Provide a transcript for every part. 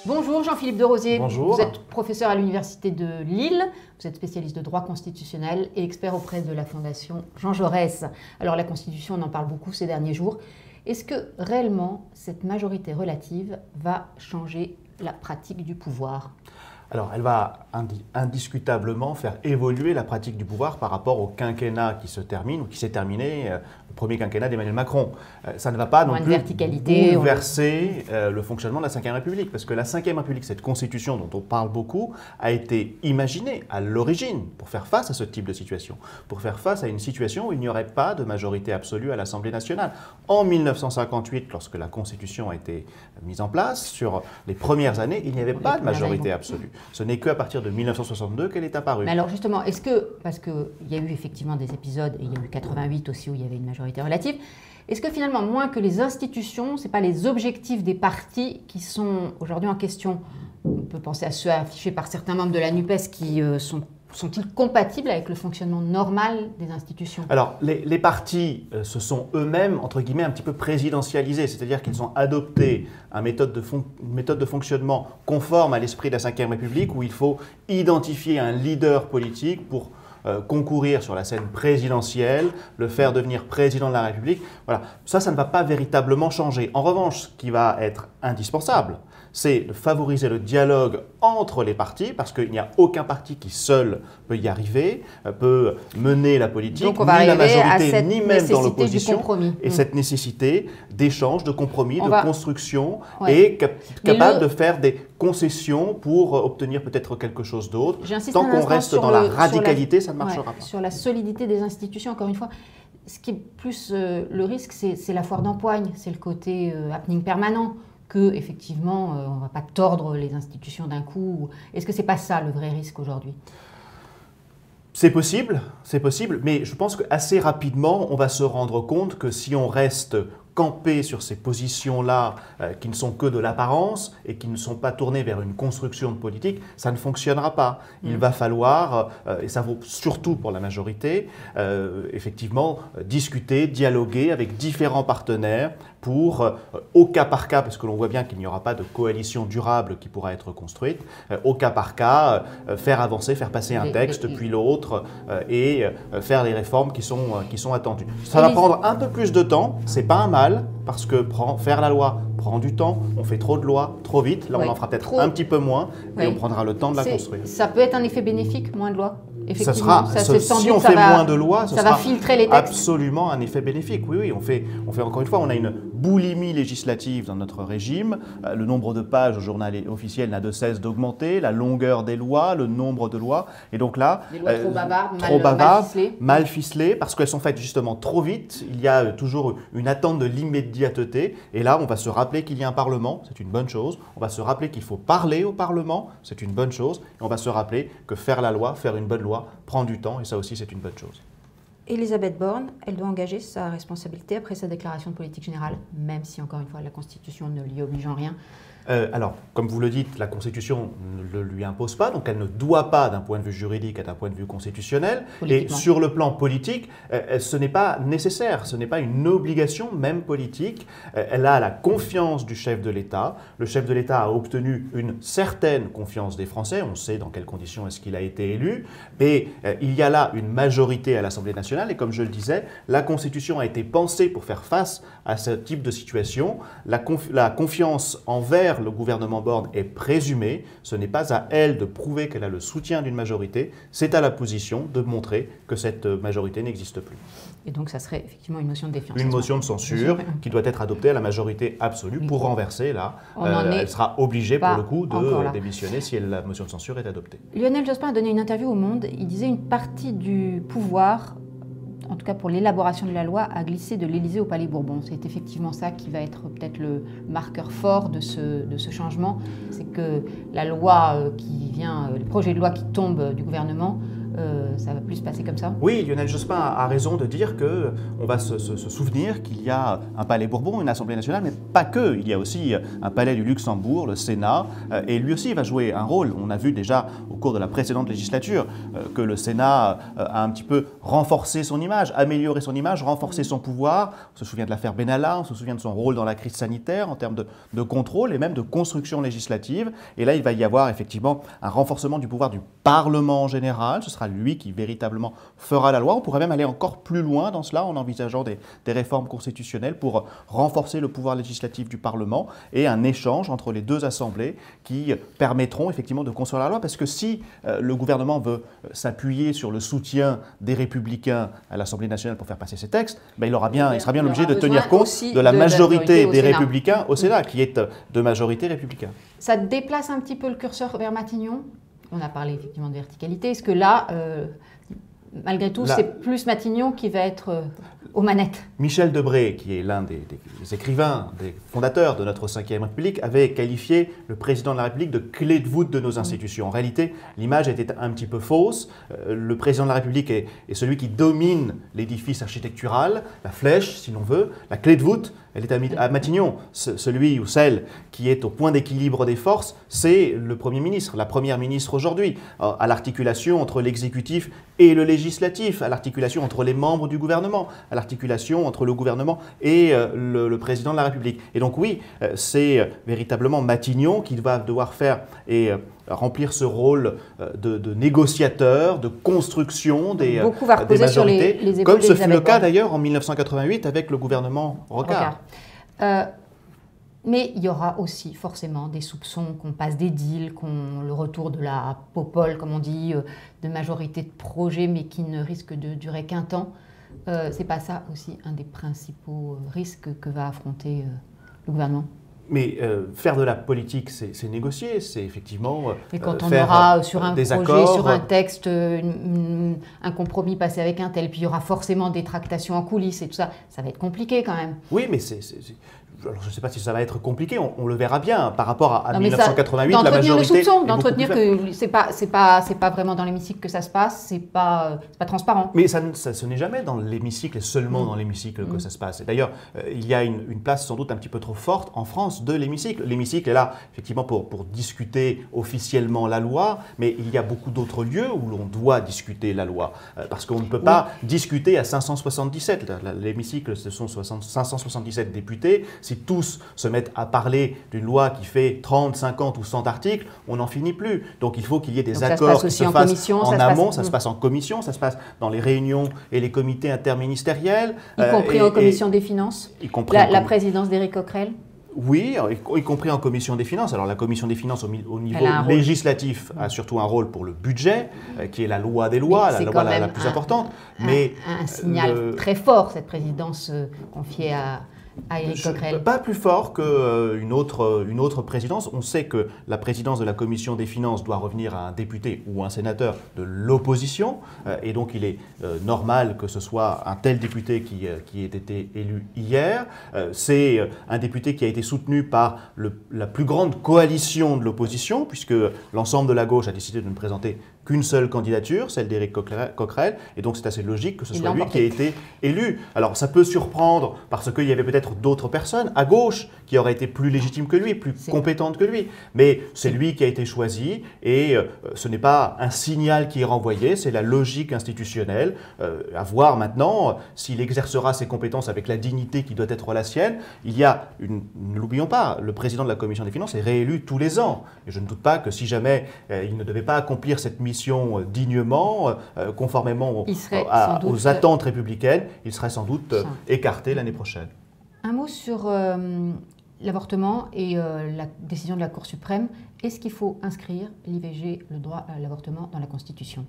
Bonjour Jean-Philippe de Rosier. Bonjour. Vous êtes professeur à l'Université de Lille, vous êtes spécialiste de droit constitutionnel et expert auprès de la Fondation Jean Jaurès. Alors la Constitution, on en parle beaucoup ces derniers jours. Est-ce que réellement cette majorité relative va changer la pratique du pouvoir ? Alors, elle va indiscutablement faire évoluer la pratique du pouvoir par rapport au quinquennat qui se termine ou qui s'est terminé, le premier quinquennat d'Emmanuel Macron. Ça ne va pas non plus bouleverser le fonctionnement de la Ve République, parce que la Ve République, cette constitution dont on parle beaucoup, a été imaginée à l'origine pour faire face à ce type de situation, pour faire face à une situation où il n'y aurait pas de majorité absolue à l'Assemblée nationale. En 1958, lorsque la constitution a été mise en place, sur les premières années, il n'y avait pas de majorité absolue. Ce n'est qu'à partir de 1962 qu'elle est apparue. Mais alors justement, est-ce que, parce qu'il y a eu effectivement des épisodes, et il y a eu 88 aussi où il y avait une majorité relative, est-ce que finalement, moins que les institutions, ce n'est pas les objectifs des partis qui sont aujourd'hui en question? On peut penser à ceux affichés par certains membres de la NUPES qui sont-ils compatibles avec le fonctionnement normal des institutions? Alors, les partis se sont eux-mêmes, entre guillemets, un petit peu présidentialisés, c'est-à-dire qu'ils ont adopté une méthode de fonctionnement conforme à l'esprit de la Ve République, où il faut identifier un leader politique pour concourir sur la scène présidentielle, le faire devenir président de la République. Voilà. Ça ne va pas véritablement changer. En revanche, ce qui va être indispensable, c'est de favoriser le dialogue entre les partis, parce qu'il n'y a aucun parti qui seul peut y arriver, peut mener la politique, donc on va ni la majorité, ni même dans l'opposition. Et cette nécessité nécessité d'échange, de compromis, de construction, et capable de faire des concessions pour obtenir peut-être quelque chose d'autre. Tant qu'on reste dans la radicalité, ça ne marchera pas. Sur la solidité des institutions, encore une fois, ce qui est plus le risque, c'est la foire d'empoigne, c'est le côté happening permanent. Que effectivement, on ne va pas tordre les institutions d'un coup. Est-ce que ce n'est pas ça le vrai risque aujourd'hui ? C'est possible, mais je pense qu'assez rapidement, on va se rendre compte que si on reste campé sur ces positions-là qui ne sont que de l'apparence et qui ne sont pas tournées vers une construction de politique, ça ne fonctionnera pas. Il va falloir, et ça vaut surtout pour la majorité, effectivement discuter, dialoguer avec différents partenaires pour, au cas par cas, parce que l'on voit bien qu'il n'y aura pas de coalition durable qui pourra être construite, au cas par cas, faire avancer, faire passer un texte, puis l'autre, et faire les réformes qui sont attendues. Ça va prendre un peu plus de temps, c'est pas un mal, parce que faire la loi prend du temps, on fait trop de lois trop vite, là on en fera peut-être un petit peu moins, et on prendra le temps de la construire. Ça peut être un effet bénéfique, moins de lois? Si on fait moins de lois, ça va filtrer les textes. Absolument un effet bénéfique. Oui, on fait encore une fois, on a une boulimie législative dans notre régime. Le nombre de pages au journal officiel n'a de cesse d'augmenter, la longueur des lois, le nombre de lois. Et donc là, des lois trop bavardes, mal ficelées, parce qu'elles sont faites justement trop vite. Il y a toujours une attente de l'immédiateté. Et là, on va se rappeler qu'il y a un Parlement, c'est une bonne chose. On va se rappeler qu'il faut parler au Parlement, c'est une bonne chose. Et on va se rappeler que faire la loi, faire une bonne loi, prend du temps, et ça aussi c'est une bonne chose. Elisabeth Borne, elle doit engager sa responsabilité après sa déclaration de politique générale, même si encore une fois la Constitution ne l'y oblige en rien. Alors, comme vous le dites, la Constitution ne lui impose pas, donc elle ne doit pas, d'un point de vue juridique et d'un point de vue constitutionnel. Et sur le plan politique, ce n'est pas nécessaire, ce n'est pas une obligation, même politique. Elle a la confiance du chef de l'État. Le chef de l'État a obtenu une certaine confiance des Français. On sait dans quelles conditions est-ce qu'il a été élu. Mais il y a là une majorité à l'Assemblée nationale. Et comme je le disais, la Constitution a été pensée pour faire face à ce type de situation. La confiance envers le gouvernement Borne est présumée. Ce n'est pas à elle de prouver qu'elle a le soutien d'une majorité. C'est à l'opposition de montrer que cette majorité n'existe plus. Et donc, ça serait effectivement une motion de défiance. Une motion de censure qui doit être adoptée à la majorité absolue pour renverser. Là, elle sera obligée pour le coup de démissionner si la motion de censure est adoptée. Lionel Jospin a donné une interview au Monde. Il disait une partie du pouvoir, en tout cas pour l'élaboration de la loi, a glissé de l'Élysée au Palais Bourbon. C'est effectivement ça qui va être peut-être le marqueur fort de ce changement. C'est que la loi le projet de loi qui tombe du gouvernement ça va plus se passer comme ça? Oui, Lionel Jospin a raison de dire qu'on va se souvenir qu'il y a un palais Bourbon, une Assemblée nationale, mais pas que. Il y a aussi un palais du Luxembourg, le Sénat, et lui aussi va jouer un rôle. On a vu déjà au cours de la précédente législature que le Sénat a un petit peu renforcé son image, amélioré son image, renforcé son pouvoir. On se souvient de l'affaire Benalla, on se souvient de son rôle dans la crise sanitaire en termes de contrôle et même de construction législative. Et là, il va y avoir effectivement un renforcement du pouvoir du Parlement en général. Ce sera lui qui véritablement fera la loi. On pourrait même aller encore plus loin dans cela en envisageant des réformes constitutionnelles pour renforcer le pouvoir législatif du Parlement et un échange entre les deux assemblées qui permettront effectivement de construire la loi. Parce que si le gouvernement veut s'appuyer sur le soutien des Républicains à l'Assemblée nationale pour faire passer ces textes, ben il sera bien obligé de tenir compte de la majorité des Républicains au Sénat, qui est de majorité républicaine. Ça déplace un petit peu le curseur vers Matignon? On a parlé effectivement de verticalité. Est-ce que là, malgré tout, c'est plus Matignon qui va être aux manettes? Michel Debré, qui est l'un des écrivains, des fondateurs de notre Ve République, avait qualifié le président de la République de clé de voûte de nos institutions. En réalité, l'image était un petit peu fausse. Le président de la République est celui qui domine l'édifice architectural, la flèche, si l'on veut. La clé de voûte, elle est à Matignon. Celui ou celle qui est au point d'équilibre des forces, c'est le Premier ministre, la Première ministre aujourd'hui, à l'articulation entre l'exécutif et le législatif, à l'articulation entre les membres du gouvernement, à l'articulation entre le gouvernement et le président de la République. Et donc oui, c'est véritablement Matignon qui va devoir faire et remplir ce rôle de négociateur, de construction des majorités, sur les comme ce fut le cas d'ailleurs en 1988 avec le gouvernement Rocard. Mais il y aura aussi forcément des soupçons qu'on passe des deals, le retour de la popole, comme on dit, de majorité de projets, mais qui ne risque de durer qu'un temps. C'est pas ça aussi un des principaux risques que va affronter le gouvernement? Mais faire de la politique, c'est négocier, c'est effectivement et quand on faire aura sur un projet, accords, sur un texte, un compromis passé avec un tel, puis il y aura forcément des tractations en coulisses et tout ça, ça va être compliqué quand même. Oui, mais alors, je ne sais pas si ça va être compliqué, on le verra bien. Par rapport à 1988, la majorité... le soupçon, d'entretenir que c'est pas vraiment dans l'hémicycle que ça se passe, c'est pas transparent. Mais ce n'est jamais dans l'hémicycle et seulement dans l'hémicycle que ça se passe. Et d'ailleurs, il y a une place sans doute un petit peu trop forte en France de l'hémicycle. L'hémicycle est là, effectivement, pour discuter officiellement la loi, mais il y a beaucoup d'autres lieux où l'on doit discuter la loi. Parce qu'on ne peut pas discuter à 577. L'hémicycle, ce sont 577 députés. Si tous se mettent à parler d'une loi qui fait 30, 50 ou 100 articles, on n'en finit plus. Donc il faut qu'il y ait des accords qui se fassent en amont, ça se passe en commission, ça se passe dans les réunions et les comités interministériels. Y compris en commission des finances, la présidence d'Éric Coquerel. Oui, y compris en commission des finances. Alors la commission des finances au niveau législatif a surtout un rôle pour le budget, qui est la loi des lois, la loi la plus importante. Mais un signal très fort, cette présidence confiée à Éric Coquerel. Pas plus fort qu'une autre présidence. On sait que la présidence de la commission des finances doit revenir à un député ou un sénateur de l'opposition. Et donc il est normal que ce soit un tel député qui ait été élu hier. C'est un député qui a été soutenu par la plus grande coalition de l'opposition, puisque l'ensemble de la gauche a décidé de ne présenter qu'une seule candidature, celle d'Éric Coquerel, et donc c'est assez logique que ce soit lui qui ait été élu. Alors ça peut surprendre parce qu'il y avait peut-être d'autres personnes à gauche qui auraient été plus légitimes que lui, plus compétentes que lui, mais c'est lui qui a été choisi et ce n'est pas un signal qui est renvoyé, c'est la logique institutionnelle. À voir maintenant s'il exercera ses compétences avec la dignité qui doit être la sienne. Il y a, ne l'oublions pas, le président de la Commission des finances est réélu tous les ans. Et je ne doute pas que si jamais il ne devait pas accomplir cette mission dignement, conformément aux attentes républicaines, il serait sans doute écarté l'année prochaine. Un mot sur l'avortement et la décision de la Cour suprême. Est-ce qu'il faut inscrire l'IVG, le droit à l'avortement, dans la Constitution?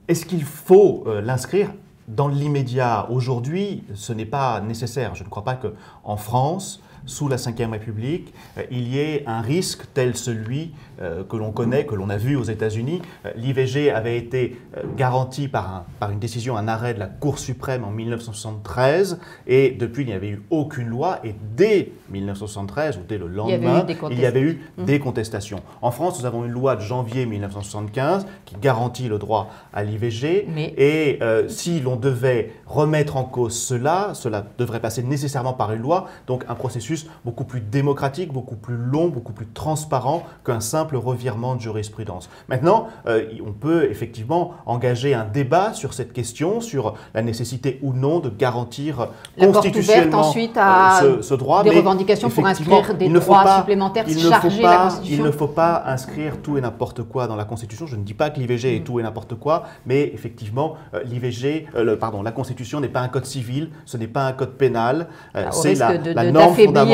Est-ce qu'il faut l'inscrire? dans l'immédiat, aujourd'hui, ce n'est pas nécessaire. Je ne crois pas qu'en France, sous la Ve République, il y ait un risque tel celui que l'on connaît, que l'on a vu aux États-Unis. L'IVG avait été garanti par une décision, un arrêt de la Cour suprême en 1973, et depuis, il n'y avait eu aucune loi, et dès 1973, ou dès le lendemain, il y avait eu des contestations. En France, nous avons une loi de janvier 1975 qui garantit le droit à l'IVG, et si l'on devait remettre en cause cela devrait passer nécessairement par une loi, donc un processus beaucoup plus démocratique, beaucoup plus long, beaucoup plus transparent qu'un simple revirement de jurisprudence. Maintenant, on peut effectivement engager un débat sur cette question, sur la nécessité ou non de garantir constitutionnellement ensuite à ce droit. Des revendications pour inscrire des droits supplémentaires chargés la Constitution. Il ne faut pas inscrire tout et n'importe quoi dans la Constitution. Je ne dis pas que l'IVG est tout et n'importe quoi, mais effectivement, la Constitution n'est pas un code civil, ce n'est pas un code pénal, c'est la norme fondamentale.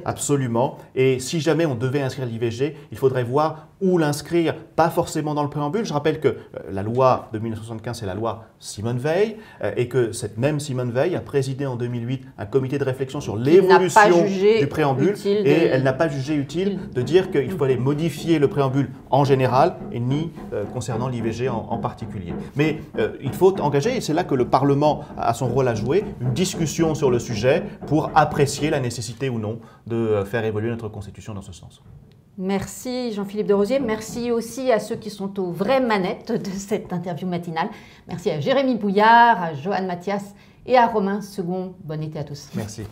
Absolument. Et si jamais on devait inscrire l'IVG, il faudrait voir où l'inscrire, pas forcément dans le préambule. Je rappelle que la loi de 1975, c'est la loi Simone Veil, et que cette même Simone Veil a présidé en 2008 un comité de réflexion sur l'évolution du préambule, et elle n'a pas jugé utile de dire qu'il fallait modifier le préambule en général, et ni concernant l'IVG en particulier. Mais il faut engager, et c'est là que le Parlement a son rôle à jouer, une discussion sur le sujet pour apprécier la nécessité ou non de faire évoluer notre Constitution dans ce sens. Merci Jean-Philippe Desrosiers. Merci aussi à ceux qui sont aux vraies manettes de cette interview matinale. Merci à Jérémy Bouillard, à Johan Mathias et à Romain Second. Bon été à tous. Merci.